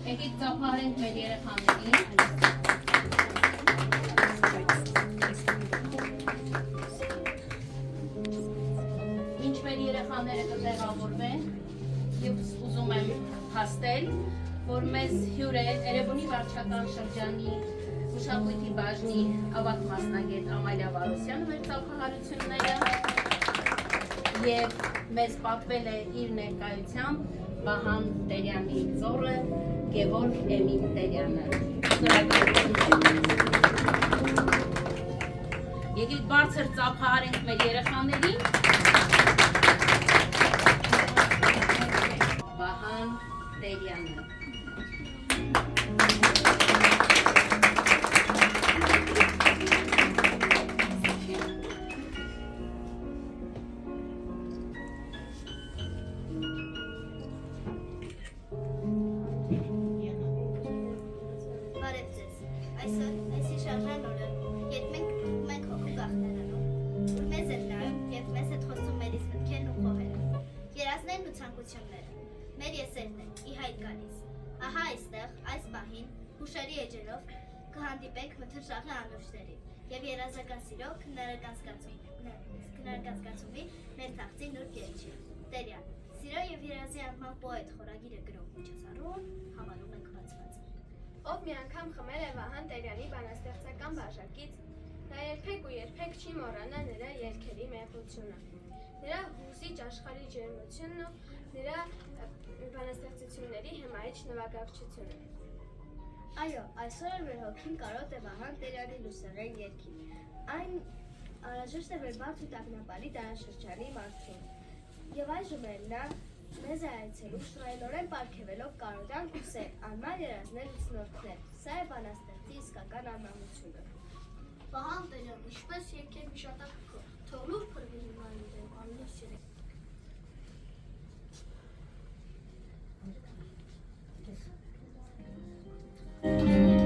Եկեք ծափահարենք մեր երեխաներին։ Ինչ մեր երեխաները կտեղավորվեն և ուզում եմ հաստել, որ մեզ հյուր է Էրեբունի վարչական շրջանի մշակույթի բաժնի ավագ մասնագետ Ամալիա Վարոսյանը մեր ծափահարությունները և մեզ պատվել է իր ներկայությամբ Վահան Տերյանի ծոռը Գևորգ Էմիլ Տերյանը։ Եկեք բարձր ծափահարենք մեր երեխաներին։ Վահան Տերյանը։ Մեր եսերն են ի հայտ գալիս, ահա այստեղ, այս պահին, հուշերի էջերով կհանդիպենք մթնշաղի անուշներին և երազական սիրո քննարական զգացումի մեր թաղծի նուրբ երգչի, Տերյան, սիրո և երազի անկման պոետ խորագիրը գրող միջոցառում համարում ենք բացված։ Ով մի անգամ խմել է Վահան Տերյանի բանաստեղծական բաժակից, նա երբեք ու երբեք չի մոռանա նրա երգերի մեղությունը, նրա հուզիչ աշխարհի ջերմությունն ու նրա բանաստեղծությունների հմայիչ նվագակցությունը։ Այո, այսօր մեր հոգին կարոտ է Վահան Տերյանի լուսեղեն երգին։ Այն անհրաժեշտ է մեր բարդ ու տագնապալի դարաշրջանի մարդուն։ Եվ այժմ էլ նա մեզ է այցելում շնորհայլորեն պարգևելով կարոտանք ու սեր, անմար երազներ ու ցնորքներ։ Սա է բանաստեղծի իսկական անմահությունը։ Վահան Տերյան, ինչպես եկեք վիշատակը, թող լուր փրվի հիմա իրեն, անլուր սիրեք։ Hey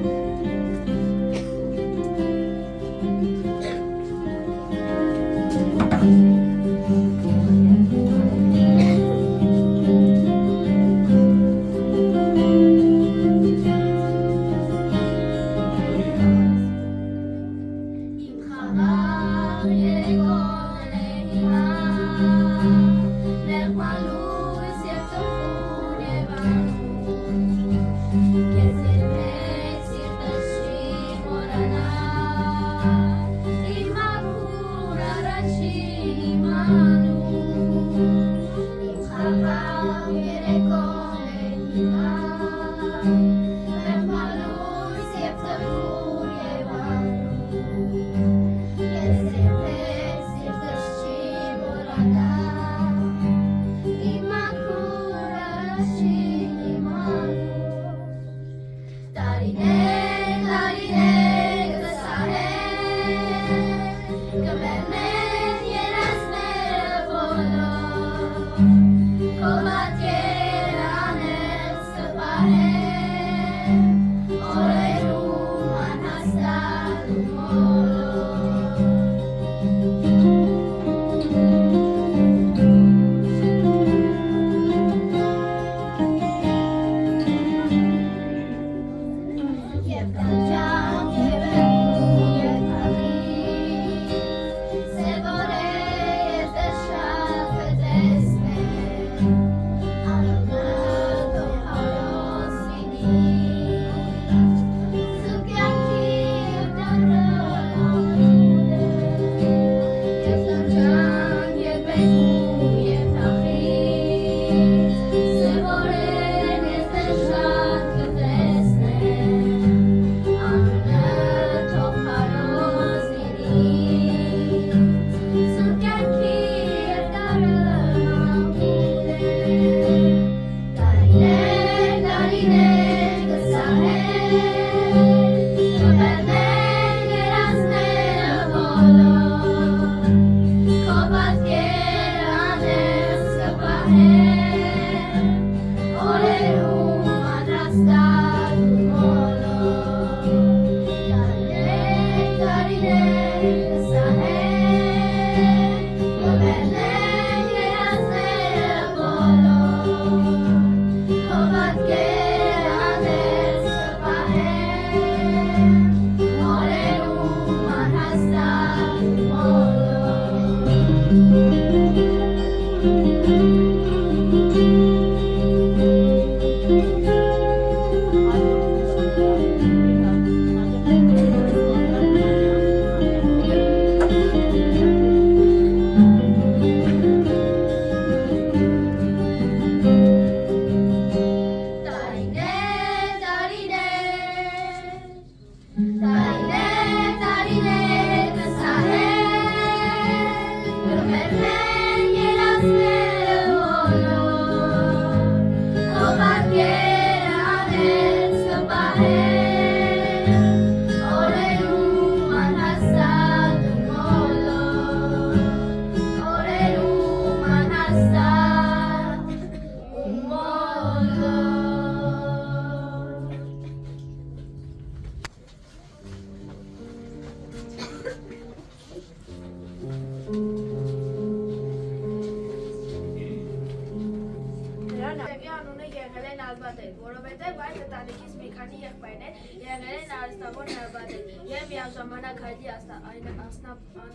Նավի անունը եղել է Նալբանդել, որովհետև այդ ընտանիքից մի քանի եղբայրներ եղել են արհեստավոր Նալբանդել և միաժամանակ հայտնի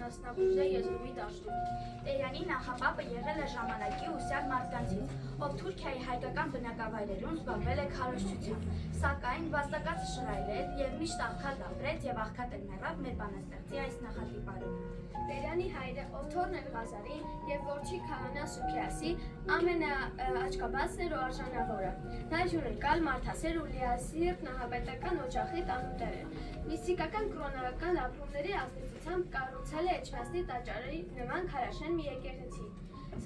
անասնաբուժ եզրումի դաշտում։ Տերյանի նախապապը եղել է ժամանակի ուսյալ մարդկանցից, ով Թուրքիայի հայկական բնակավայրերում զբաղվել է քարոզչությամբ, սակայն վաստակած շռայլել և միշտ աղքատ ապրեց և աղքատ էլ մեռավ մեր բանաստեղծի այս նախատիպարում։ Տերյանի հայրը Օթոռն էր Ղազարի և որդի Քահանա Սուքիասի ամենաաչքաբացն էր ու արժանավորը։ Նա հյուրընկալ, մարդասեր ու լիազիռ նահապետական օջախի տանուտեր էր։ Միստիկական կրոնական ապրումների ազդեցությամբ կառուցել է Էջմիածնի տաճարի նման քարաշեն մի եկեղեցի,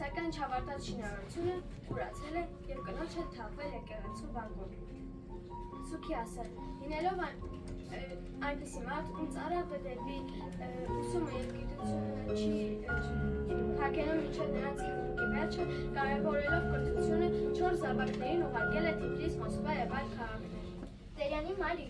սակայն չավարտած շինարարությունը կուրացել է և կնոջ հետ թաղվել եկեղեցու բակում։ Սուքիասը, լինելով այնպիսի մարդ, ում ծառա դեպի ուսումը և գիտությունը չի հագենում մինչև նրանց կյանքի վերջը, կարևորելով կրթությունը 4 զավակներին ուղարկել է Թիֆլիս, Մոսկվա և այլ քաղաքներ։ Տերյանի մայրը